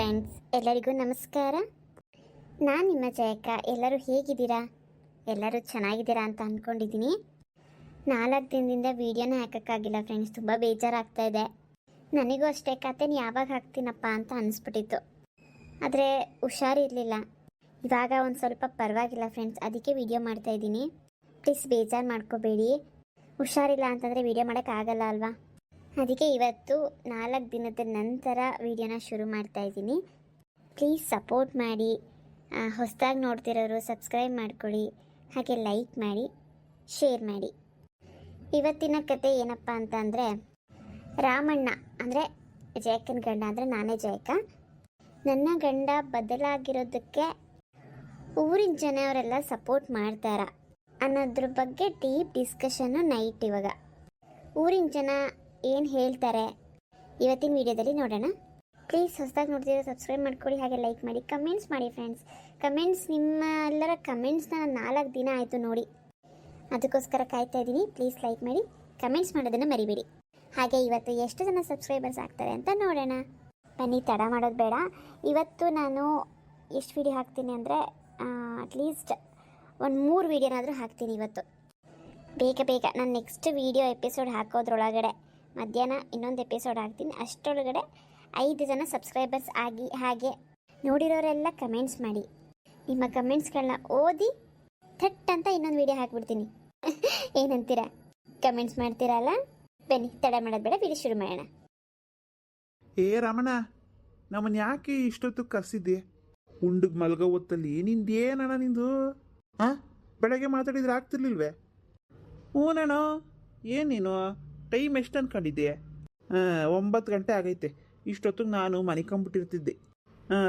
Friends, ಎಲ್ಲರಿಗೂ ನಮಸ್ಕಾರ. ನಾನು ನಿಮ್ಮ ಜಯಕ್ಕ. ಎಲ್ಲರೂ ಹೇಗಿದ್ದೀರಾ? ಎಲ್ಲರೂ ಚೆನ್ನಾಗಿದ್ದೀರಾ ಅಂತ ಅಂದ್ಕೊಂಡಿದ್ದೀನಿ. 4 ದಿನದಿಂದ ವೀಡಿಯೋನ ಹಾಕೋಕ್ಕಾಗಿಲ್ಲ ಫ್ರೆಂಡ್ಸ್, ತುಂಬ ಬೇಜಾರಾಗ್ತಾ ಇದೆ. ನನಗೂ ಅಷ್ಟೇ, ಕತೆನ ಯಾವಾಗ ಹಾಕ್ತೀನಪ್ಪ ಅಂತ ಅನಿಸ್ಬಿಟ್ಟಿತ್ತು. ಆದರೆ ಹುಷಾರಿರಲಿಲ್ಲ. ಇವಾಗ ಒಂದು ಸ್ವಲ್ಪ ಪರವಾಗಿಲ್ಲ ಫ್ರೆಂಡ್ಸ್, ಅದಕ್ಕೆ ವೀಡಿಯೋ ಮಾಡ್ತಾಯಿದ್ದೀನಿ. ಪ್ಲೀಸ್ ಬೇಜಾರು ಮಾಡ್ಕೋಬೇಡಿ. ಹುಷಾರಿಲ್ಲ ಅಂತಂದರೆ ವೀಡಿಯೋ ಮಾಡೋಕ್ಕಾಗಲ್ಲ ಅಲ್ವಾ? ಅದಕ್ಕೆ ಇವತ್ತು 4 ದಿನದ ನಂತರ ವೀಡಿಯೋನ ಶುರು ಮಾಡ್ತಾಯಿದ್ದೀನಿ. ಪ್ಲೀಸ್ ಸಪೋರ್ಟ್ ಮಾಡಿ. ಹೊಸದಾಗಿ ನೋಡ್ತಿರೋರು ಸಬ್ಸ್ಕ್ರೈಬ್ ಮಾಡ್ಕೊಳ್ಳಿ, ಹಾಗೆ ಲೈಕ್ ಮಾಡಿ, ಶೇರ್ ಮಾಡಿ. ಇವತ್ತಿನ ಕತೆ ಏನಪ್ಪ ಅಂತಂದರೆ, ರಾಮಣ್ಣ ಅಂದರೆ ಜಯಕ್ಕನ ಗಂಡ, ಅಂದರೆ ನಾನೇ ಜಯಕ್ಕ. ನನ್ನ ಗಂಡ ಬದಲಾಗಿರೋದಕ್ಕೆ ಊರಿನ ಜನವರೆಲ್ಲ ಸಪೋರ್ಟ್ ಮಾಡ್ತಾರ ಅನ್ನೋದ್ರ ಬಗ್ಗೆ ಡೀಪ್ ಡಿಸ್ಕಷನ್ನು ನೈಟ್. ಇವಾಗ ಊರಿನ ಜನ ಏನು ಹೇಳ್ತಾರೆ ಇವತ್ತಿನ ವಿಡಿಯೋದಲ್ಲಿ ನೋಡೋಣ. ಪ್ಲೀಸ್ ಹೊಸದಾಗಿ ನೋಡ್ತಿದ್ರೆ ಸಬ್ಸ್ಕ್ರೈಬ್ ಮಾಡ್ಕೊಳ್ಳಿ, ಹಾಗೆ ಲೈಕ್ ಮಾಡಿ, ಕಮೆಂಟ್ಸ್ ಮಾಡಿ ಫ್ರೆಂಡ್ಸ್. ಕಮೆಂಟ್ಸ್, ನಿಮ್ಮ ಎಲ್ಲರ ಕಮೆಂಟ್ಸ್ನ 4 ದಿನ ಆಯಿತು ನೋಡಿ, ಅದಕ್ಕೋಸ್ಕರ ಕಾಯ್ತಾ ಇದ್ದೀನಿ. ಪ್ಲೀಸ್ ಲೈಕ್ ಮಾಡಿ, ಕಮೆಂಟ್ಸ್ ಮಾಡೋದನ್ನು ಮರಿಬೇಡಿ. ಹಾಗೆ ಇವತ್ತು ಎಷ್ಟು ಜನ ಸಬ್ಸ್ಕ್ರೈಬರ್ಸ್ ಆಗ್ತಾರೆ ಅಂತ ನೋಡೋಣ. ಬನ್ನಿ, ತಡ ಮಾಡೋದು ಬೇಡ. ಇವತ್ತು ನಾನು ಎಷ್ಟು ವೀಡಿಯೋ ಹಾಕ್ತೀನಿ ಅಂದರೆ ಅಟ್ಲೀಸ್ಟ್ ಒಂದು 3 ವೀಡಿಯೋನಾದರೂ ಹಾಕ್ತೀನಿ ಇವತ್ತು. ಬೇಗ ನಾನು ನೆಕ್ಸ್ಟ್ ವೀಡಿಯೋ ಎಪಿಸೋಡ್ ಹಾಕೋದ್ರೊಳಗಡೆ ಮಧ್ಯಾಹ್ನ ಇನ್ನೊಂದು ಎಪಿಸೋಡ್ ಹಾಕ್ತೀನಿ. ಅಷ್ಟರೊಳಗಡೆ 5 ಜನ ಸಬ್ಸ್ಕ್ರೈಬರ್ಸ್ ಆಗಿ, ಹಾಗೆ ನೋಡಿರೋರೆಲ್ಲ ಕಮೆಂಟ್ಸ್ ಮಾಡಿ. ನಿಮ್ಮ ಕಮೆಂಟ್ಸ್ಗಳನ್ನ ಓದಿ ಥಟ್ ಅಂತ ಇನ್ನೊಂದು ವೀಡಿಯೋ ಹಾಕ್ಬಿಡ್ತೀನಿ. ಏನಂತೀರಾ? ಕಮೆಂಟ್ಸ್ ಮಾಡ್ತೀರಲ್ಲ? ಬನ್ನಿ, ತಡ ಮಾಡೋದು ಬೇಡ, ವೀಡಿಯೋ ಶುರು ಮಾಡೋಣ. ಏ ರಾಮಣ್ಣ, ನಮ್ಮನ್ನು ಯಾಕೆ ಇಷ್ಟೊತ್ತು ಕರೆಸಿದ್ದೆ? ಉಂಡಿಗೆ ಮಲ್ಗೋ ಹೊತ್ತಲ್ಲಿ ನಿಂದೇನಣ್ಣ ನಿಂದು? ಬೆಳಗ್ಗೆ ಮಾತಾಡಿದ್ರೆ ಆಗ್ತಿರ್ಲಿಲ್ವೇ? ಹ್ಞೂನಣ್ಣ, ಏನು ನೀನು ಟೈಮ್ ಎಷ್ಟು ಅಂದ್ಕೊಂಡಿದ್ದೆ? 9 ಗಂಟೆ ಆಗೈತೆ. ಇಷ್ಟೊತ್ತಿಗೆ ನಾನು ಮನಿಕೊಂಬಿಟ್ಟಿರ್ತಿದ್ದೆ.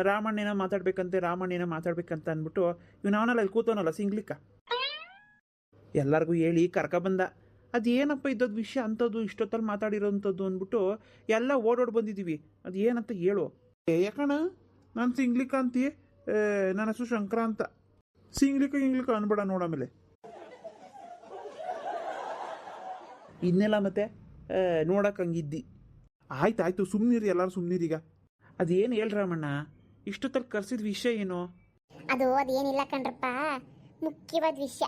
ರಾಮಣ್ಣನ ಮಾತಾಡ್ಬೇಕಂತ ಅಂದ್ಬಿಟ್ಟು ಇವನವನಲ್ಲ ಅಲ್ಲಿ ಕೂತವನಲ್ಲ ಸಿಂಗ್ಲಿಕ್ಕ, ಎಲ್ಲರಿಗೂ ಹೇಳಿ ಕರ್ಕೊಬಂದ. ಅದೇನಪ್ಪ ಇದ್ದದ್ದು ವಿಷಯ ಅಂಥದ್ದು ಇಷ್ಟೊತ್ತಲ್ಲಿ ಮಾತಾಡಿರೋಂಥದ್ದು ಅಂದ್ಬಿಟ್ಟು ಎಲ್ಲ ಓಡೋಡಿ ಬಂದಿದ್ದೀವಿ. ಅದು ಏನಂತ ಹೇಳು. ಯಾಕಣ್ಣ ನಾನು ಸಿಂಗ್ಲಿಕ್ಕ ಅಂತೀ? ನನ್ನ ಹೆಸರು ಶಂಕರ ಅಂತ. ಸಿಂಗ್ಲಿಕ್ಕ ಅನ್ಬೇಡ ನೋಡಾಮೇಲೆ. ಇನ್ನೆಲ್ಲ ಮತ್ತೆ ನೋಡಕ್ಕೆ ಹಂಗಿದ್ದಿ. ಆಯ್ತು ಸುಮ್ಮನಿರಿ, ಎಲ್ಲರೂ ಸುಮ್ಮನಿರೀಗ. ಅದೇನು ಹೇಳ್ರಮ್ಮಣ್ಣ, ಇಷ್ಟೊತ್ತಲ್ಲಿ ಕರ್ಸಿದ ವಿಷಯ ಏನು? ಅದೇನಿಲ್ಲ ಕಣ್ರಪ್ಪ, ಮುಖ್ಯವಾದ ವಿಷಯ.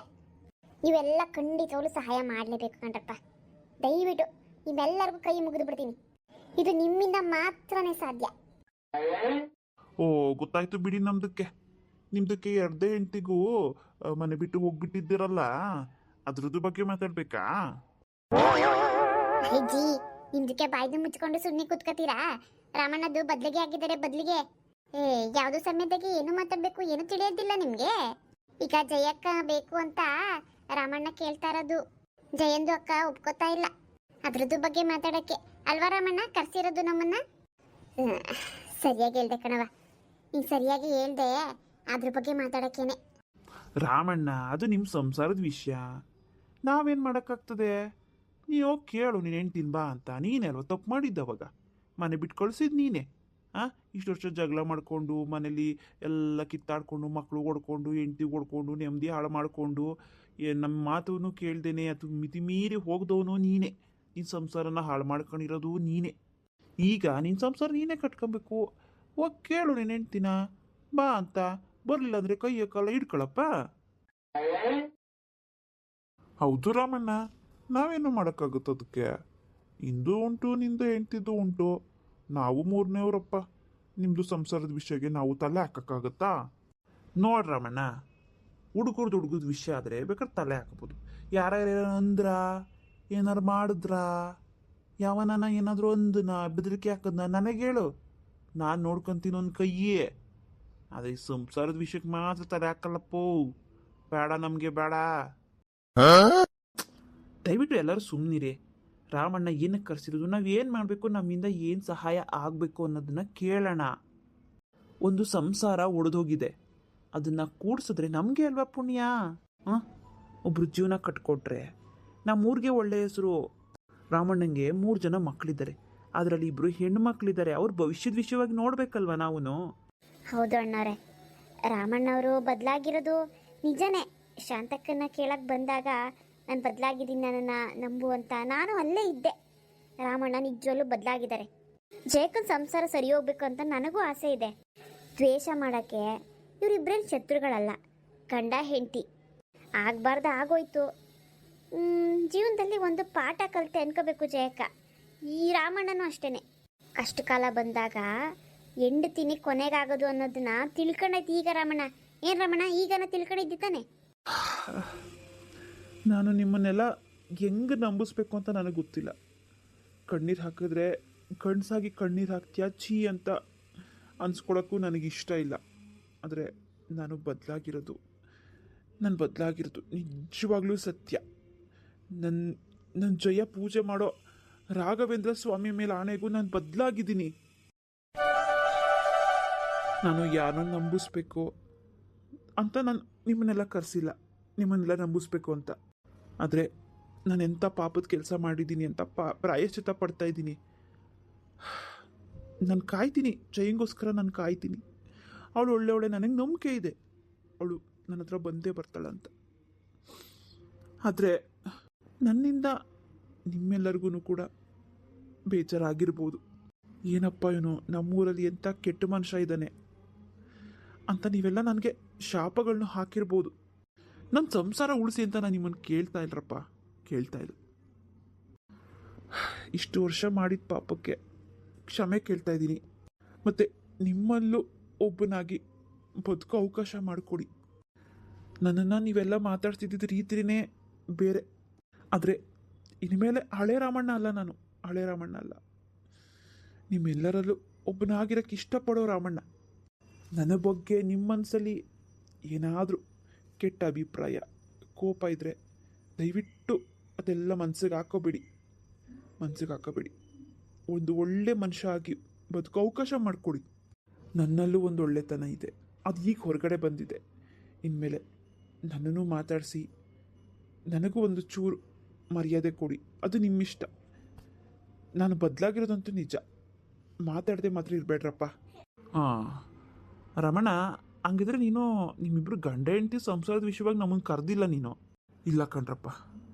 ನೀವೆಲ್ಲ ಖಂಡಿತವಾಗ್ಲೂ ಸಹಾಯ ಮಾಡಲೇಬೇಕು ಕಣ್ರಪ್ಪ. ದಯವಿಟ್ಟು ನೀವೆಲ್ಲರಿಗೂ ಕೈ ಮುಗಿದು ಬಿಡ್ತೀನಿ. ಇದು ನಿಮ್ಮಿಂದ ಮಾತ್ರನೇ ಸಾಧ್ಯ. ಓ, ಗೊತ್ತಾಯ್ತು ಬಿಡಿ. ನಿಮ್ದಕ್ಕೆ 2 ಹೆಂಡತಿಗೂ ಮನೆ ಬಿಟ್ಟು ಹೋಗ್ಬಿಟ್ಟಿದ್ದೀರಲ್ಲ, ಅದ್ರದ್ದು ಬಗ್ಗೆ ಮಾತಾಡ್ಬೇಕಾ? ಅಜ್ಜಿ, ನಿಮ್ದಕ್ಕೆ ಬಾಯ್ದು ಮುಚ್ಕೊಂಡು ಸುಮ್ಮನೆ ಕೂತ್ಕೋತೀರಾ? ರಾಮಣ್ಣದು ಬದಲಿಗೆ ಯಾವುದು ಸಮಯದಾಗೆ ಏನು ಮಾತಾಡ್ಬೇಕು ಏನು ತಿಳಿಯೋದಿಲ್ಲ ನಿಮ್ಗೆ. ಈಗ ಜಯಕ್ಕ ಬೇಕು ಅಂತ ರಾಮಣ್ಣ ಕೇಳ್ತಾ ಇರೋದು, ಜಯಂದು ಅಕ್ಕ ಒಪ್ಕೋತಾ ಇಲ್ಲ. ಅದ್ರದ್ದು ಬಗ್ಗೆ ಮಾತಾಡಕ್ಕೆ ಅಲ್ವಾ ರಾಮಣ್ಣ ಕರ್ಸಿರೋದು ನಮ್ಮನ್ನ? ಸರಿಯಾಗಿ ಹೇಳ್ದೆ ಕಣವ, ನೀನು ಸರಿಯಾಗಿ ಹೇಳ್ದೆ. ಅದ್ರ ಬಗ್ಗೆ ಮಾತಾಡಕ್ಕೇನೆ. ರಾಮಣ್ಣ, ಅದು ನಿಮ್ಮ ಸಂಸಾರದ ವಿಷಯ, ನಾವೇನು ಮಾಡೋಕ್ಕಾಗ್ತದೆ? ನೀನು ಕೇಳು, ನೀನು ಹೆಂಡ್ತಿನ ಬಾ ಅಂತ. ನೀನೇ ಅಲ್ವ ತಪ್ಪು ಮಾಡಿದ್ದವಾಗ, ಮನೆ ಬಿಟ್ಟು ಕಳ್ಸಿದ್ದು ನೀನೇ. ಇಷ್ಟು ವರ್ಷ ಜಗಳ ಮಾಡಿಕೊಂಡು ಮನೇಲಿ ಎಲ್ಲ ಕಿತ್ತಾಡ್ಕೊಂಡು, ಮಕ್ಕಳು ಓಡ್ಕೊಂಡು, ಹೆಂಡ್ತಿ ಓಡ್ಕೊಂಡು, ನೆಮ್ಮದಿ ಹಾಳು ಮಾಡಿಕೊಂಡು, ನಮ್ಮ ಮಾತನ್ನು ಕೇಳ್ದೇನೆ ಅದು ಮಿತಿ ಮೀರಿ ಹೋಗ್ದವನು ನೀನೇ. ನಿನ್ನ ಸಂಸಾರನ ಹಾಳು ಮಾಡ್ಕೊಂಡಿರೋದು ನೀನೇ. ಈಗ ನಿನ್ನ ಸಂಸಾರ ನೀನೇ ಕಟ್ಕೊಬೇಕು. ಹೋಗಿ ಕೇಳು ನೀನು ಹೆಂಡ್ತಿನ ಬಾ ಅಂತ. ಬರಲಿಲ್ಲ ಅಂದರೆ ಕೈಯ ಕಾಲ ಹಿಡ್ಕೊಳಪ್ಪ. ಹೌದು ರಾಮಣ್ಣ, ನಾವೇನು ಮಾಡೋಕ್ಕಾಗುತ್ತೆ ಅದಕ್ಕೆ? ಇಂದು ಉಂಟು, ನಿಂದು ಹೆಂಡ್ತಿದ್ದು ಉಂಟು. ನಾವು 3ನೇವರಪ್ಪ. ನಿಮ್ಮದು ಸಂಸಾರದ ವಿಷಯಕ್ಕೆ ನಾವು ತಲೆ ಹಾಕೋಕ್ಕಾಗತ್ತಾ? ನೋಡ್ರಮ್ಮಣ್ಣ, ಹುಡುಗದ ವಿಷಯ ಆದರೆ ಬೇಕಾದ್ರೆ ತಲೆ ಹಾಕ್ಬೋದು. ಯಾರ್ಯಾರು ಅಂದ್ರ, ಏನಾರು ಮಾಡಿದ್ರಾ, ಯಾವನ ಏನಾದರೂ ಅಂದನ ಬೆದರಿಕೆ ಹಾಕದ್ನ ನನಗೆ ಹೇಳು, ನಾನು ನೋಡ್ಕೊತೀನಿ ಒಂದು ಕೈಯೇ. ಆದರೆ ಈ ಸಂಸಾರದ ವಿಷಯಕ್ಕೆ ಮಾತ್ರ ತಲೆ ಹಾಕಲ್ಲಪ್ಪೋ. ಬೇಡ, ನಮಗೆ ಬೇಡ. ದಯವಿಟ್ಟು ಎಲ್ಲರೂ ಸುಮ್ಮನಿರಿ. ರಾಮಣ್ಣ ಏನಕ್ಕೆ ಕರೆಸಿರೋದು, ನಾವೇನು ಮಾಡಬೇಕು, ನಮ್ಮಿಂದ ಏನು ಸಹಾಯ ಆಗಬೇಕು ಅನ್ನೋದನ್ನ ಕೇಳೋಣ. ಒಂದು ಸಂಸಾರ ಒಡೆದೋಗಿದೆ, ಅದನ್ನು ಕೂಡಿಸಿದ್ರೆ ನಮಗೆ ಅಲ್ವಾ ಪುಣ್ಯ? ಒಬ್ರು ಜೀವನ ಕಟ್ಕೊಟ್ರೆ ನಮ್ಮೂರಿಗೆ ಒಳ್ಳೆಯ ಹೆಸರು. ರಾಮಣ್ಣಂಗೆ 3 ಜನ ಮಕ್ಕಳಿದ್ದಾರೆ, ಅದರಲ್ಲಿ 2 ಹೆಣ್ಣು ಮಕ್ಕಳಿದ್ದಾರೆ. ಅವ್ರ ಭವಿಷ್ಯದ ವಿಷಯವಾಗಿ ನೋಡ್ಬೇಕಲ್ವ ನಾವು. ಹೌದು ಅಣ್ಣವ್ರೆ, ರಾಮಣ್ಣವರು ಬದಲಾಗಿರೋದು ನಿಜನೇ. ಶಾಂತಕ್ಕನ್ನ ಕೇಳಕ್ಕೆ ಬಂದಾಗ ನಾನು ಬದಲಾಗಿದ್ದೀನಿ, ನನ್ನನ್ನು ನಂಬು ಅಂತ ನಾನು ಅಲ್ಲೇ ಇದ್ದೆ. ರಾಮಣ್ಣ ನಿಜವಲ್ಲೂ ಬದಲಾಗಿದ್ದಾರೆ. ಜಯಕ್ಕನ ಸಂಸಾರ ಸರಿ ಹೋಗ್ಬೇಕು ಅಂತ ನನಗೂ ಆಸೆ ಇದೆ. ದ್ವೇಷ ಮಾಡೋಕ್ಕೆ ಇವರಿಬ್ಬರೇನು ಶತ್ರುಗಳಲ್ಲ, ಗಂಡ ಹೆಂಡತಿ. ಆಗಬಾರ್ದು ಆಗೋಯ್ತು. ಜೀವನದಲ್ಲಿ ಒಂದು ಪಾಠ ಕಲಿತೆ ಅನ್ಕೋಬೇಕು ಜಯಕ್ಕ. ಈ ರಾಮಣ್ಣನೂ ಅಷ್ಟೇ, ಕಷ್ಟ ಕಾಲ ಬಂದಾಗ ಹೆಂಡತಿನಿ ಕೊನೆಗಾಗೋದು ಅನ್ನೋದನ್ನ ತಿಳ್ಕೊಂಡೈತಿ ಈಗ ರಾಮಣ್ಣ. ಏನು ರಾಮಣ್ಣ, ಈಗನ ತಿಳ್ಕೊಂಡಿದ್ದಿ ತಾನೆ? ನಾನು ನಿಮ್ಮನ್ನೆಲ್ಲ ಹೆಂಗೆ ನಂಬಿಸ್ಬೇಕು ಅಂತ ನನಗೆ ಗೊತ್ತಿಲ್ಲ. ಕಣ್ಣೀರು ಹಾಕಿದ್ರೆ ಗಂಡ್ಸಾಗಿ ಕಣ್ಣೀರು ಹಾಕ್ತೀಯ ಛೀ ಅಂತ ಅನ್ಸ್ಕೊಳಕ್ಕೂ ನನಗಿಷ್ಟ ಇಲ್ಲ. ಆದರೆ ನಾನು ಬದಲಾಗಿರೋದು ನಿಜವಾಗ್ಲೂ ಸತ್ಯ. ನನ್ನ ಜಯ ಪೂಜೆ ಮಾಡೋ ರಾಘವೇಂದ್ರ ಸ್ವಾಮಿ ಮೇಲೆ ಆಣೆಗೂ ನಾನು ಬದಲಾಗಿದ್ದೀನಿ. ನಾನು ಯಾರನ್ನ ನಂಬಿಸ್ಬೇಕು ಅಂತ ನಾನು ನಿಮ್ಮನ್ನೆಲ್ಲ ಕರೆಸಿಲ್ಲ, ನಿಮ್ಮನ್ನೆಲ್ಲ ನಂಬಿಸ್ಬೇಕು ಅಂತ. ಆದರೆ ನಾನು ಎಂಥ ಪಾಪದ ಕೆಲಸ ಮಾಡಿದ್ದೀನಿ ಅಂತ ಪ್ರಾಯಶ್ಚಿತ್ತ ಪಡ್ತಾ ಇದ್ದೀನಿ. ನಾನು ಕಾಯ್ತೀನಿ, ಜಯಂಗೋಸ್ಕರ ನಾನು ಕಾಯ್ತೀನಿ. ಅವಳು ಒಳ್ಳೆ ನನಗೆ ನಂಬಿಕೆ ಇದೆ, ಅವಳು ನನ್ನ ಹತ್ರ ಬಂದೇ ಬರ್ತಾಳಂತ. ಆದರೆ ನನ್ನಿಂದ ನಿಮ್ಮೆಲ್ಲರಿಗೂ ಕೂಡ ಬೇಜಾರಾಗಿರ್ಬೋದು. ಏನಪ್ಪ ಇವನು ನಮ್ಮೂರಲ್ಲಿ ಎಂಥ ಕೆಟ್ಟ ಮನುಷ್ಯ ಇದ್ದಾನೆ ಅಂತ ನೀವೆಲ್ಲ ನನಗೆ ಶಾಪಗಳನ್ನ ಹಾಕಿರ್ಬೋದು. ನನ್ನ ಸಂಸಾರ ಉಳಿಸಿ ಅಂತ ನಾನು ನಿಮ್ಮನ್ನು ಕೇಳ್ತಾ ಇಲ್ಲ. ಇಷ್ಟು ವರ್ಷ ಮಾಡಿದ ಪಾಪಕ್ಕೆ ಕ್ಷಮೆ ಕೇಳ್ತಾ ಇದ್ದೀನಿ. ಮತ್ತು ನಿಮ್ಮಲ್ಲೂ ಒಬ್ಬನಾಗಿ ಬದುಕೋ ಅವಕಾಶ ಮಾಡಿಕೊಡಿ. ನನ್ನನ್ನು ನೀವೆಲ್ಲ ಮಾತಾಡ್ತಿದ್ದ ರೀತಿನೇ ಬೇರೆ. ಆದರೆ ಇನ್ಮೇಲೆ ಹಳೆ ರಾಮಣ್ಣ ಅಲ್ಲ. ನಿಮ್ಮೆಲ್ಲರಲ್ಲೂ ಒಬ್ಬನಾಗಿರೋಕ್ಕೆ ಇಷ್ಟಪಡೋ ರಾಮಣ್ಣ. ನನ್ನ ಬಗ್ಗೆ ನಿಮ್ಮ ಮನಸ್ಸಲ್ಲಿ ಏನಾದರೂ ಕೆಟ್ಟ ಅಭಿಪ್ರಾಯ, ಕೋಪ ಇದ್ದರೆ ದಯವಿಟ್ಟು ಅದೆಲ್ಲ ಮನಸ್ಸಿಗೆ ಹಾಕೋಬೇಡಿ. ಒಂದು ಒಳ್ಳೆ ಮನುಷ್ಯ ಆಗಿ ಬದುಕೋ ಅವಕಾಶ ಮಾಡಿಕೊಡಿ. ನನ್ನಲ್ಲೂ ಒಂದು ಒಳ್ಳೆತನ ಇದೆ, ಅದು ಈಗ ಹೊರಗಡೆ ಬಂದಿದೆ. ಇನ್ಮೇಲೆ ನನ್ನನ್ನು ಮಾತಾಡಿಸಿ ನನಗೂ ಒಂದು ಚೂರು ಮರ್ಯಾದೆ ಕೊಡಿ. ಅದು ನಿಮ್ಮಿಷ್ಟ. ನಾನು ಬದಲಾಗಿರೋದಂತೂ ನಿಜ. ಮಾತಾಡದೆ ಮಾತ್ರ ಇರಬೇಡ್ರಪ್ಪ. ರಮಣ, ಹಂಗಿದ್ರೆ ನೀನು ನಿಮ್ಮಿಬ್ರು ಗಂಡ ಹೆಂಡತಿ ಸಂಸಾರದ ವಿಷಯವಾಗಿ ನಮ್ಮನ್ನು ಕರೆದಿಲ್ಲ ನೀನು? ಇಲ್ಲ ಕಣ್ರಪ್ಪ,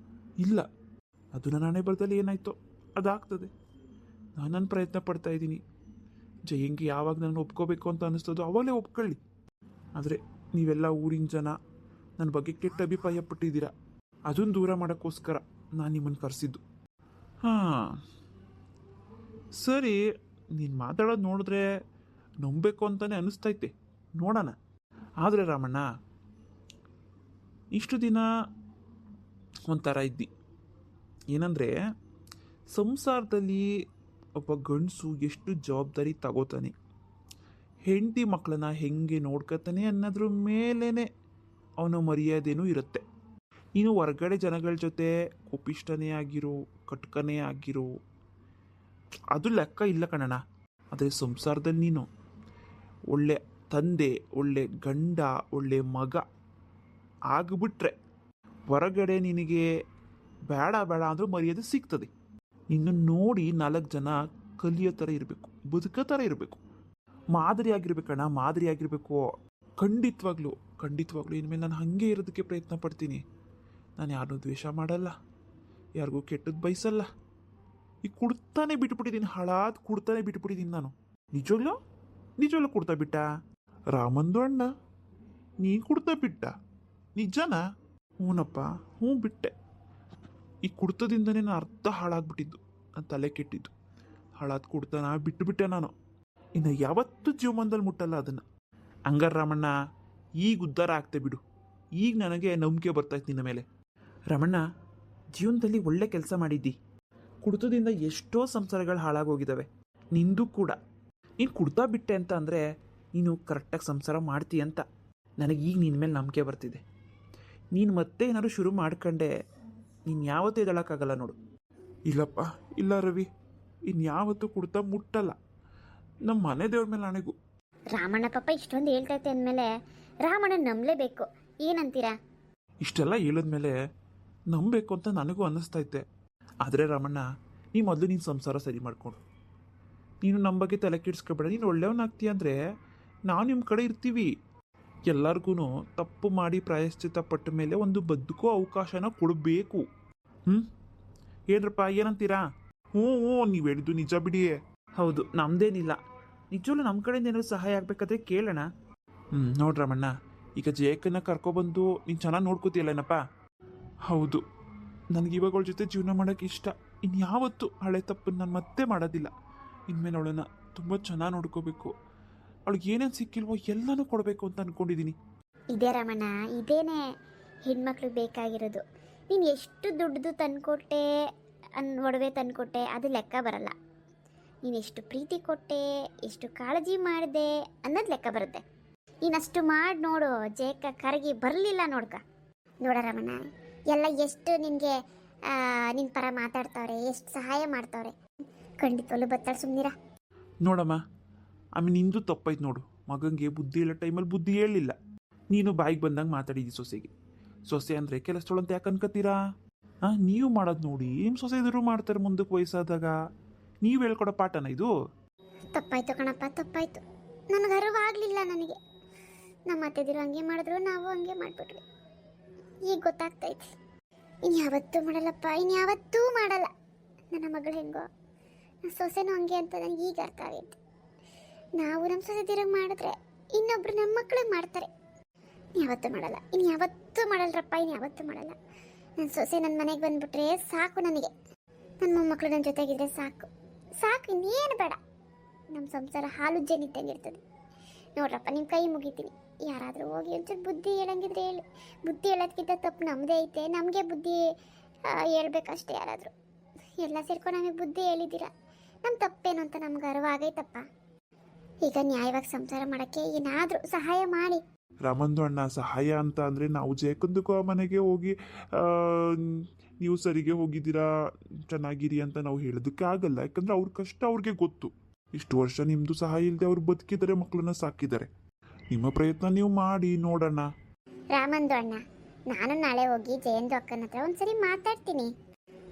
ಇಲ್ಲ. ಅದು ನನ್ನ ಹಣೆ ಬರದಲ್ಲಿ ಏನಾಯ್ತೋ ಅದಾಗ್ತದೆ. ನಾನು ನನ್ನ ಪ್ರಯತ್ನ ಪಡ್ತಾ ಇದ್ದೀನಿ. ಜಯಂಗೆ ಯಾವಾಗ ನಾನು ಒಪ್ಕೋಬೇಕು ಅಂತ ಅನ್ನಿಸ್ತದೋ ಅವಾಗಲೇ ಒಪ್ಕೊಳ್ಳಿ. ಆದರೆ ನೀವೆಲ್ಲ ಊರಿನ ಜನ ನನ್ನ ಬಗ್ಗೆ ಕೆಟ್ಟ ಅಭಿಪ್ರಾಯ ಪಟ್ಟಿದ್ದೀರಾ. ಅದನ್ನು ದೂರ ಮಾಡೋಕ್ಕೋಸ್ಕರ ನಾನು ನಿಮ್ಮನ್ನು ಕರೆಸಿದ್ದು. ಸರಿ, ನೀನು ಮಾತಾಡೋದು ನೋಡಿದ್ರೆ ನಂಬಬೇಕು ಅಂತಲೇ ಅನ್ನಿಸ್ತೈತೆ, ನೋಡೋಣ. ಆದರೆ ರಾಮಣ್ಣ, ಇಷ್ಟು ದಿನ ಒಂಥರ ಇದ್ದಿ. ಏನಂದರೆ, ಸಂಸಾರದಲ್ಲಿ ಒಬ್ಬ ಗಂಡಸು ಎಷ್ಟು ಜವಾಬ್ದಾರಿ ತಗೋತಾನೆ, ಹೆಂಡತಿ ಮಕ್ಕಳನ್ನ ಹೆಂಗೆ ನೋಡ್ಕೊತಾನೆ ಅನ್ನೋದ್ರ ಮೇಲೇ ಅವನ ಮರ್ಯಾದೆನೂ ಇರುತ್ತೆ. ನೀನು ಹೊರ್ಗಡೆ ಜನಗಳ ಜೊತೆ ಕೋಪಿಷ್ಟನೇ ಆಗಿರೋ, ಕಟ್ಕನೇ ಆಗಿರೋ, ಅದು ಲೆಕ್ಕ ಇಲ್ಲ ಕಣಣ್ಣ. ಆದರೆ ಸಂಸಾರದಲ್ಲಿ ನೀನು ಒಳ್ಳೆ ತಂದೆ, ಒಳ್ಳೆ ಗಂಡ, ಒಳ್ಳೆ ಮಗ ಆಗಿಬಿಟ್ರೆ ಹೊರಗಡೆ ನಿನಗೆ ಬೇಡ ಅಂದರೂ ಮರ್ಯಾದೆ ಸಿಗ್ತದೆ. ನಿನ್ನ ನೋಡಿ 4 ಜನ ಕಲಿಯೋ ಥರ ಇರಬೇಕು, ಬದುಕೋ ಥರ ಇರಬೇಕು, ಮಾದರಿ ಆಗಿರಬೇಕು. ಖಂಡಿತವಾಗ್ಲೂ ಇನ್ಮೇಲೆ ನಾನು ಹಾಗೆ ಇರೋದಕ್ಕೆ ಪ್ರಯತ್ನ ಪಡ್ತೀನಿ. ನಾನು ಯಾರನ್ನೂ ದ್ವೇಷ ಮಾಡಲ್ಲ, ಯಾರಿಗೂ ಕೆಟ್ಟದ್ದು ಬಯಸಲ್ಲ. ಈಗ ಕುಡ್ತಾನೆ ಬಿಟ್ಬಿಟ್ಟಿದ್ದೀನಿ, ಹಾಳಾದ ಕುಡ್ತಾನೆ ಬಿಟ್ಬಿಟ್ಟಿದ್ದೀನಿ ನಾನು. ನಿಜವಲ್ಲೂ ಕುಡ್ತಾ ಬಿಟ್ಟ ರಾಮಂದು ಅಣ್ಣ? ನೀ ಕುಡ್ತಾ ಬಿಟ್ಟ? ನಿಜನಾ? ಹ್ಞೂನಪ್ಪ, ಹ್ಞೂ ಬಿಟ್ಟೆ. ಈ ಕುಡ್ತದಿಂದನೇ ನಾನು ಅರ್ಧ ಹಾಳಾಗ್ಬಿಟ್ಟಿದ್ದು, ನನ್ನ ತಲೆ ಕೆಟ್ಟಿದ್ದು. ಹಾಳಾದ ಕುಡ್ತಾನ ಬಿಟ್ಟುಬಿಟ್ಟೆ ನಾನು. ಇನ್ನು ಯಾವತ್ತೂ ಜೀವಮಾನದಲ್ಲಿ ಮುಟ್ಟಲ್ಲ ಅದನ್ನು. ಹಂಗಾರ ರಾಮಣ್ಣ, ಈಗ ಉದ್ಧಾರ ಆಗ್ತೇ ಬಿಡು. ಈಗ ನನಗೆ ನಂಬಿಕೆ ಬರ್ತಾಯಿತ್ತು ನಿನ್ನ ಮೇಲೆ. ರಮಣ್ಣ, ಜೀವನದಲ್ಲಿ ಒಳ್ಳೆ ಕೆಲಸ ಮಾಡಿದ್ದಿ. ಕುಡ್ತದಿಂದ ಎಷ್ಟೋ ಸಂಸಾರಗಳು ಹಾಳಾಗೋಗಿದ್ದಾವೆ, ನಿಂದು ಕೂಡ. ನೀನು ಕುಡ್ತಾ ಬಿಟ್ಟೆ ಅಂತ ಅಂದರೆ ನೀನು ಕರೆಕ್ಟಾಗಿ ಸಂಸಾರ ಮಾಡ್ತೀಯ ಅಂತ ನನಗೆ ಈಗ ನಿನ್ನ ಮೇಲೆ ನಂಬಿಕೆ ಬರ್ತಿದೆ. ನೀನು ಮತ್ತೆ ಏನಾದ್ರು ಶುರು ಮಾಡ್ಕೊಂಡೆ, ನೀನು ಯಾವತ್ತೂ ಎದಳಕ್ಕಾಗಲ್ಲ ನೋಡು. ಇಲ್ಲಪ್ಪ, ಇಲ್ಲ ರವಿ, ಇನ್ಯಾವತ್ತೂ ಕುಡ್ತಾ ಮುಟ್ಟಲ್ಲ. ನಮ್ಮ ಮನೆ ದೇವ್ರ ಮೇಲೆ ಆಣೆಗೂ. ರಾಮಣ್ಣ ಪಾಪ ಇಷ್ಟೊಂದು ಹೇಳ್ತೈತೆ ಅಂದಮೇಲೆ ರಾಮಣ್ಣ ನಂಬಲೇಬೇಕು. ಏನಂತೀರಾ? ಇಷ್ಟೆಲ್ಲ ಹೇಳಿದ್ಮೇಲೆ ನಂಬಬೇಕು ಅಂತ ನನಗೂ ಅನ್ನಿಸ್ತೈತೆ. ಆದರೆ ರಾಮಣ್ಣ, ನೀ ಮೊದಲು ನೀನು ಸಂಸಾರ ಸರಿ ಮಾಡ್ಕೊಂಡು, ನೀನು ನಮ್ಮ ಬಗ್ಗೆ ತಲೆ ಕೆಡಿಸ್ಕೊಬೇಡ. ನೀನು ಒಳ್ಳೆಯವನಾಗ್ತೀಯ ಅಂದರೆ ನಾವು ನಿಮ್ಮ ಕಡೆ ಇರ್ತೀವಿ. ಎಲ್ಲರಿಗೂ ತಪ್ಪು ಮಾಡಿ ಪ್ರಾಯಶ್ಚಿತ್ತ ಪಟ್ಟ ಮೇಲೆ ಒಂದು ಬದುಕೋ ಅವಕಾಶನ ಕೊಡಬೇಕು. ಏನ್ರಪ್ಪ, ಏನಂತೀರಾ? ಹ್ಞೂ ನೀವು ಹೇಳಿದ್ದು ನಿಜ ಬಿಡಿ. ಹೌದು, ನಮ್ದೇನಿಲ್ಲ. ನಿಜವೂ ನಮ್ಮ ಕಡೆಯಿಂದ ಏನಾದ್ರು ಸಹಾಯ ಆಗಬೇಕಾದ್ರೆ ಕೇಳೋಣ. ನೋಡ್ರಮ್ಮಣ್ಣ, ಈಗ ಜೇಕನ್ನ ಕರ್ಕೊಬಂದು ನೀನು ಚೆನ್ನಾಗಿ ನೋಡ್ಕೋತೀಯಲ್ಲೇನಪ್ಪ? ಹೌದು, ನನಗೆ ಇವಾಗ ಅವಳ ಜೊತೆ ಜೀವನ ಮಾಡೋಕ್ಕೆ ಇಷ್ಟ. ಇನ್ಯಾವತ್ತೂ ಹಳೆ ತಪ್ಪನ್ನು ನಾನು ಮತ್ತೆ ಮಾಡೋದಿಲ್ಲ. ಇನ್ಮೇಲೆ ಅವಳನ್ನ ತುಂಬ ಚೆನ್ನಾಗಿ ನೋಡ್ಕೋಬೇಕು. ಅವಳಿಗೆ ಏನೇನು ಸಿಕ್ಕಿಲ್ವೋ ಎಲ್ಲನೂ ಕೊಡಬೇಕು ಅಂತ ಅಂದ್ಕೊಂಡಿದ್ದೀನಿ. ಇದೇ ರಮಣ, ಇದೇನೇ ಹೆಣ್ಮಕ್ಳು ಬೇಕಾಗಿರೋದು. ನೀನು ಎಷ್ಟು ದುಡ್ಡು ತಂದುಕೊಟ್ಟೆ, ಒಡವೆ ತಂದುಕೊಟ್ಟೆ, ಅದು ಲೆಕ್ಕ ಬರಲ್ಲ. ನೀನು ಎಷ್ಟು ಪ್ರೀತಿ ಕೊಟ್ಟೆ, ಎಷ್ಟು ಕಾಳಜಿ ಮಾಡಿದೆ ಅನ್ನೋದು ಲೆಕ್ಕ ಬರುತ್ತೆ. ನೀನು ಅಷ್ಟು ಮಾಡಿ ನೋಡು, ಜೇಕ ಕರಗಿ ಬರಲಿಲ್ಲ ನೋಡ್ಕ. ನೋಡ ರಮಣ, ಎಲ್ಲ ಎಷ್ಟು ನಿನಗೆ ನಿನ್ನ ಪರ ಮಾತಾಡ್ತಾವ್ರೆ, ಎಷ್ಟು ಸಹಾಯ ಮಾಡ್ತಾವ್ರೆ. ಖಂಡಿತವಲ್ಲೂ ಬತ್ತಾಳೆ, ಸುಮ್ಮನಿರ. ನೋಡಮ್ಮ, ಆಮೇಲೆ ನಿಂದು ತಪ್ಪಾಯ್ತು ನೋಡು. ಮಗಂಗೆ ಬುದ್ಧಿ ಹೇಳೋ ಟೈಮಲ್ಲಿ ಬುದ್ಧಿ ಹೇಳಲಿಲ್ಲ. ನೀನು ಬಾಯಿಗೆ ಬಂದಂಗೆ ಮಾತಾಡಿದಿ ಸೊಸೆಗೆ. ಸೊಸೆ ಅಂದರೆ ಕೆಲಸದೋಳು ಅಂತ ಯಾಕೆ ಅನ್ಕೋತೀರಾ? ನೀವು ಮಾಡೋದು ನೋಡಿ ನಿಮ್ಮ ಸೊಸೆ ಎದುರು ಮಾಡ್ತಾರೆ ಮುಂದಕ್ಕೆ ವಯಸ್ಸಾದಾಗ. ನೀವು ಹೇಳ್ಕೊಡೋ ಪಾಠನ ಇದು? ತಪ್ಪಾಯ್ತು ಕಣಪ್ಪ, ತಪ್ಪಾಯ್ತು. ನನಗೆ ಅರಿವಾಗಲಿಲ್ಲ. ನನಗೆ ನಮ್ಮ ಅತ್ತೆದಿರು ಹಂಗೆ ಮಾಡಿದ್ರು, ನಾವು ಹಂಗೆ ಮಾಡಿಬಿಟ್ವಿ. ಈಗ ಗೊತ್ತಾಗ್ತೈತಿ. ಇನ್ಯಾವತ್ತೂ ಮಾಡಲ್ಲಪ್ಪ, ಇನ್ಯಾವತ್ತೂ ಮಾಡಲ್ಲ. ನನ್ನ ಮಗಳು ಹೆಂಗೋ, ನನ್ನ ಸೊಸೆನೂ ಹಂಗೆ ಅಂತ ನನಗೆ ಈಗ ಅರ್ಥ ಆಗೈತೆ. ನಾವು ನಮ್ಮ ಸೊಸೆ ತಿರುಗಿ ಮಾಡಿದ್ರೆ ಇನ್ನೊಬ್ರು ನಮ್ಮ ಮಕ್ಕಳಿಗೆ ಮಾಡ್ತಾರೆ. ಇನ್ಯಾವತ್ತೂ ಮಾಡಲ್ಲ, ಇನ್ಯಾವತ್ತೂ ಮಾಡಲ್ರಪ್ಪ, ಇನ್ಯಾವತ್ತೂ ಮಾಡಲ್ಲ. ನನ್ನ ಸೊಸೆ ನನ್ನ ಮನೆಗೆ ಬಂದುಬಿಟ್ರೆ ಸಾಕು ನನಗೆ. ನನ್ನ ಮೊಮ್ಮಕ್ಕಳು ನನ್ನ ಜೊತೆಗಿದ್ರೆ ಸಾಕು, ಸಾಕು, ಇನ್ನೇನು ಬೇಡ. ನಮ್ಮ ಸಂಸಾರ ಹಾಲು ಜನಿದ್ದಂಗಿರ್ತದೆ. ನೋಡ್ರಪ್ಪ, ನಿಮ್ಮ ಕೈ ಮುಗಿತೀನಿ. ಯಾರಾದರೂ ಹೋಗಿ ಒಂಚೂರು ಬುದ್ಧಿ ಹೇಳಂಗಿದ್ರೆ ಹೇಳಿ. ಬುದ್ಧಿ ಹೇಳೋದಕ್ಕಿಂತ ತಪ್ಪು ನಮ್ಮದೇ ಐತೆ. ನಮಗೆ ಬುದ್ಧಿ ಹೇಳ್ಬೇಕಷ್ಟೇ. ಯಾರಾದರೂ ಎಲ್ಲ ಸೇರ್ಕೊಂಡು ನಮಗೆ ಬುದ್ಧಿ ಹೇಳಿದ್ದೀರಾ. ನಮ್ಮ ತಪ್ಪೇನು ಅಂತ ನಮ್ಗೆ ಅರಿವಾಗೈತಪ್ಪ. ಈಗ ನ್ಯಾಯವಾಗಿ ಸಂಸಾರ ಮಾಡೋಕ್ಕೆ ಏನಾದರೂ ಸಹಾಯ ಮಾಡಿ. ರಾಮಂದು ಅಣ್ಣ, ಸಹಾಯ ಅಂತ ಅಂದರೆ ನಾವು ಜೇಕಂದಕ್ಕೂ ಮನೆಗೆ ಹೋಗಿ ನೀವು ಸರಿಗೆ ಹೋಗಿದ್ದೀರಾ, ಚೆನ್ನಾಗಿರಿ ಅಂತ ನಾವು ಹೇಳೋದಕ್ಕೆ ಆಗಲ್ಲ. ಯಾಕಂದರೆ ಅವ್ರ ಕಷ್ಟ ಅವ್ರಿಗೆ ಗೊತ್ತು. ಇಷ್ಟು ವರ್ಷ ನಿಮ್ಮದು ಸಹಾಯ ಇಲ್ಲದೆ ಅವ್ರು ಬದುಕಿದ್ದಾರೆ, ಮಕ್ಕಳನ್ನ ಸಾಕಿದ್ದಾರೆ. ನಿಮ್ಮ ಪ್ರಯತ್ನ ನೀವು ಮಾಡಿ ನೋಡೋಣ. ರಾಮಂದು ಅಣ್ಣ, ನಾನು ನಾಳೆ ಹೋಗಿ ಜಯಂದು ಅಕ್ಕನ ಹತ್ರ ಒಂದ್ಸರಿ ಮಾತಾಡ್ತೀನಿ.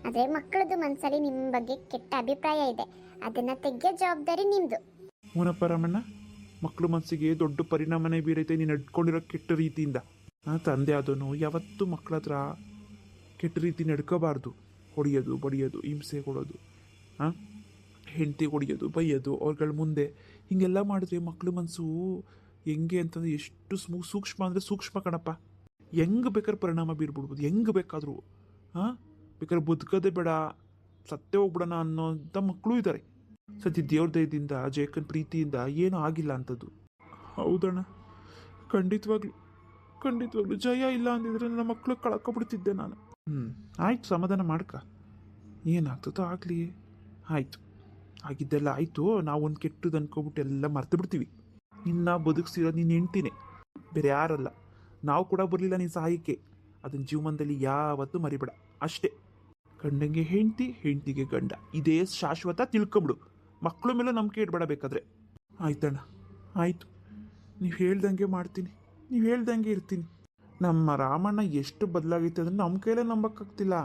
ಆದರೆ ಮಕ್ಕಳದು ಮನಸ್ಸಲ್ಲಿ ನಿಮ್ಮ ಬಗ್ಗೆ ಕೆಟ್ಟ ಅಭಿಪ್ರಾಯ ಇದೆ, ಅದನ್ನು ತೆಗೆಯೋ ಜವಾಬ್ದಾರಿ ನಿಮ್ಮದು. ಹೂನಪ್ಪ ರಾಮಣ್ಣ, ಮಕ್ಕಳು ಮನಸ್ಸಿಗೆ ದೊಡ್ಡ ಪರಿಣಾಮನೇ ಬೀರೈತೆ ನೀನು ನಡ್ಕೊಂಡಿರೋ ಕೆಟ್ಟ ರೀತಿಯಿಂದ. ತಂದೆ ಆದನು ಯಾವತ್ತೂ ಮಕ್ಕಳ ಹತ್ರ ಕೆಟ್ಟ ರೀತಿ ನಡ್ಕೋಬಾರ್ದು. ಹೊಡೆಯೋದು, ಬಡಿಯೋದು, ಹಿಂಸೆ ಕೊಡೋದು, ಹೆಂಡತಿ ಹೊಡಿಯೋದು, ಬೈಯೋದು ಅವ್ರಗಳ ಮುಂದೆ, ಹೀಗೆಲ್ಲ ಮಾಡಿದ್ರೆ ಮಕ್ಕಳು ಮನಸ್ಸು ಹೆಂಗೆ ಅಂತಂದರೆ ಎಷ್ಟು ಸೂಕ್ಷ್ಮ ಅಂದರೆ ಸೂಕ್ಷ್ಮ ಕಣಪ್ಪ. ಹೆಂಗೆ ಬೇಕಾದ್ರೆ ಪರಿಣಾಮ ಬೀರ್ಬಿಡ್ಬೋದು, ಹೆಂಗೆ ಬೇಕಾದರೂ. ಬೇಕಾದ್ರೆ ಬದುಕೋದೇ ಬೇಡ, ಸತ್ತೇ ಹೋಗ್ಬಿಡೋಣ ಅನ್ನೋಂಥ ಮಕ್ಕಳು ಇದ್ದಾರೆ. ಸದ್ಯ ದೇವ್ರ ದಯದಿಂದ, ಜೇಕನ್ ಪ್ರೀತಿಯಿಂದ ಏನೂ ಆಗಿಲ್ಲ ಅಂಥದ್ದು. ಹೌದಣ್ಣ, ಖಂಡಿತವಾಗ್ಲೂ ಜಯ ಇಲ್ಲ ಅಂದಿದ್ರೆ ನನ್ನ ಮಕ್ಕಳು ಕಳ್ಕೊಬಿಡ್ತಿದ್ದೆ ನಾನು. ಆಯ್ತು, ಸಮಾಧಾನ ಮಾಡ್ಕ. ಏನಾಗ್ತದೋ ಆಗಲಿ. ಆಯಿತು, ಆಗಿದ್ದೆಲ್ಲ ಆಯಿತು. ನಾವು ಒಂದು ಕೆಟ್ಟದ್ದು ಅನ್ಕೊಬಿಟ್ಟು ಎಲ್ಲ ಮರ್ತು ಬಿಡ್ತೀವಿ. ನಿನ್ನ ಬದುಕಿಸಿರೋದು ನೀನು ಹೆಂಡ್ತಿನೇ, ಬೇರೆ ಯಾರಲ್ಲ. ನಾವು ಕೂಡ ಬರಲಿಲ್ಲ ನಿನ್ನ ಸಹಾಯಕ್ಕೆ. ಅದನ್ನ ಜೀವನದಲ್ಲಿ ಯಾವತ್ತೂ ಮರಿಬೇಡ ಅಷ್ಟೇ. ಗಂಡಂಗೆ ಹೆಂಡ್ತಿ, ಹೆಂಡ್ತಿಗೆ ಗಂಡ, ಇದೇ ಶಾಶ್ವತ. ತಿಳ್ಕೊಂಬಿಡು. ಮಕ್ಕಳ ಮೇಲೆ ನಂಬಿಕೆ ಇಡಬೇಡ ಬೇಕಾದ್ರೆ. ಆಯ್ತಣ್ಣ, ಆಯಿತು. ನೀವು ಹೇಳ್ದಂಗೆ ಮಾಡ್ತೀನಿ, ನೀವು ಹೇಳ್ದಂಗೆ ಇರ್ತೀನಿ. ನಮ್ಮ ರಾಮಣ್ಣ ಎಷ್ಟು ಬದಲಾಗೈತೆ ಅಂದರೆ ನಮ್ಮ ಕೈಲೇ ನಂಬಕ್ಕಾಗ್ತಿಲ್ಲ.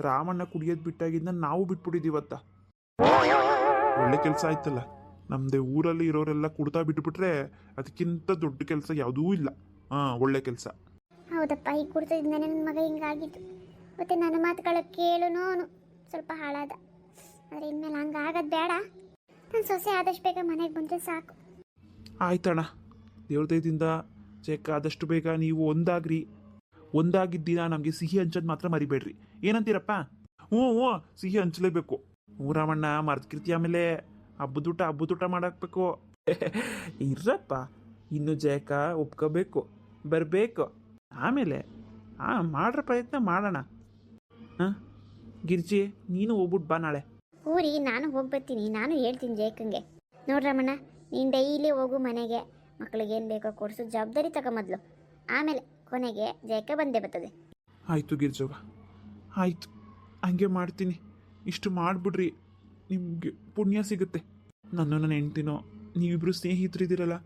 ರಾಮಣ್ಣ ಕುಡಿಯೋದು ಬಿಟ್ಟಾಗಿಂದ ನಾವು ಬಿಟ್ಬಿಟ್ಟಿದ್ದೀವತ್ತ. ಒಳ್ಳೆ ಕೆಲಸ ಆಯ್ತಲ್ಲ. ನಮ್ಮದೇ ಊರಲ್ಲಿ ಇರೋರೆಲ್ಲ ಕುಡ್ತಾ ಬಿಟ್ಬಿಟ್ರೆ ಅದಕ್ಕಿಂತ ದೊಡ್ಡ ಕೆಲಸ ಯಾವುದೂ ಇಲ್ಲ. ಒಳ್ಳೆ ಕೆಲಸ. ಹೌದಪ್ಪ, ಈ ಕುಡ್ತದಿಂದನೇ ನನ್ನ ಮಗ ಹಿಂಗಾಗಿದ್ದು. ಮತ್ತೆ ನನ್ನ ಮಾತುಗಳ ಕೇಳುನೂ ಸ್ವಲ್ಪ ಹಾಳಾದ. ಆದರೆ ಇನ್ಮೇಲೆ ಹಂಗೆ ಆಗೋದು ಬೇಡ. ನನ್ನ ಸೊಸೆ ಆದಷ್ಟು ಬೇಗ ಮನೆಗೆ ಬಂದರೆ ಸಾಕು. ಆಯ್ತಣ್ಣ, ದೇವ್ರ ದಯದಿಂದ ಜೇಕ ಆದಷ್ಟು ಬೇಗ ನೀವು ಒಂದಾಗಿದ್ದ ನಮಗೆ ಸಿಹಿ ಹಂಚೋದು ಮಾತ್ರ ಮರಿಬೇಡ್ರಿ. ಏನಂತೀರಪ್ಪ? ಹ್ಞೂ, ಸಿಹಿ ಹಂಚಲೇಬೇಕು. ರಾಮಣ್ಣ, ಮರ್ತ್ಕೀರ್ತಿ. ಆಮೇಲೆ ಹಬ್ಬದೂಟ ಮಾಡಾಕ್ಬೇಕು. ಇರಪ್ಪ, ಇನ್ನು ಜೇಕ ಒಪ್ಕೋಬೇಕು, ಬರಬೇಕು. ಆಮೇಲೆ ಮಾಡ್ರ ಪ್ರಯತ್ನ ಮಾಡೋಣ. ಗಿರ್ಜಿ, ನೀನು ಹೋಗ್ಬಿಟ್ಟು ಬಾ ನಾಳೆ. ಊರಿ ನಾನು ಹೋಗ್ಬರ್ತೀನಿ. ನಾನು ಹೇಳ್ತೀನಿ ಜೇಕಂಗೆ, ನೋಡ್ರಮ್ಮಣ್ಣ, ನೀನು ಡೈಲಿ ಹೋಗು ಮನೆಗೆ. ಮಕ್ಕಳಿಗೆ ಏನು ಬೇಕೋ ಕೊಡಿಸು, ಜವಾಬ್ದಾರಿ ತಗೊಂಬದ್ಲು. ಆಮೇಲೆ ಕೊನೆಗೆ ಜೇಕ ಬಂದೇ ಬರ್ತದೆ. ಆಯಿತು ಗಿರ್ಜವ್ವ, ಆಯಿತು, ಹಂಗೆ ಮಾಡ್ತೀನಿ. ಇಷ್ಟು ಮಾಡಿಬಿಡ್ರಿ, ನಿಮಗೆ ಪುಣ್ಯ ಸಿಗುತ್ತೆ. ನನ್ನ ಹೆಂಡ್ತಿನೋ ನೀವಿಬ್ಬರು ಸ್ನೇಹಿತರಿದ್ದೀರಲ್ಲ,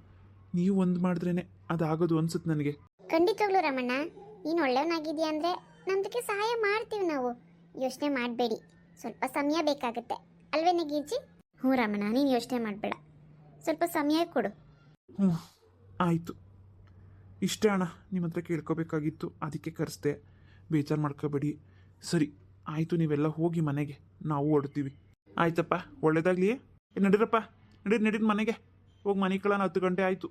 ನೀವು ಒಂದು ಮಾಡಿದ್ರೇ ಅದಾಗೋದು ಅನ್ಸುತ್ತೆ ನನಗೆ. ಖಂಡಿತವಾಗ್ಲೂ ರಮಣ್ಣ, ನೀನು ಒಳ್ಳೆಯವನಾಗಿದೆಯಾ ಅಂದರೆ ನಮ್ಮದಕ್ಕೆ ಸಹಾಯ ಮಾಡ್ತೀವಿ ನಾವು. ಯೋಚನೆ ಮಾಡಬೇಡಿ, ಸ್ವಲ್ಪ ಸಮಯ ಬೇಕಾಗುತ್ತೆ ಅಲ್ವೇನೆ ಗೀರ್ಜಿ? ಹ್ಞೂ ರಮಣ್ಣ, ನೀನು ಯೋಚನೆ ಮಾಡಬೇಡ, ಸ್ವಲ್ಪ ಸಮಯ ಕೊಡು. ಹ್ಞೂ, ಆಯಿತು. ಇಷ್ಟೇ ಅಣ್ಣ, ನಿಮ್ಮ ಹತ್ರ ಕೇಳ್ಕೊಬೇಕಾಗಿತ್ತು, ಅದಕ್ಕೆ ಕರೆಸ್ದೆ. ಬೇಜಾರು ಮಾಡ್ಕೋಬೇಡಿ. ಸರಿ, ಆಯಿತು, ನೀವೆಲ್ಲ ಹೋಗಿ ಮನೆಗೆ, ನಾವು ಹೊಡ್ತೀವಿ. ಆಯ್ತಪ್ಪ, ಒಳ್ಳೇದಾಗಲಿ. ನಡೀರಪ್ಪ ನಡೀರಿ ನಡೀರಿ ಮನೆಗೆ ಹೋಗಿ ಮನೆ ಕಳನ 10 ಗಂಟೆ ಆಯಿತು.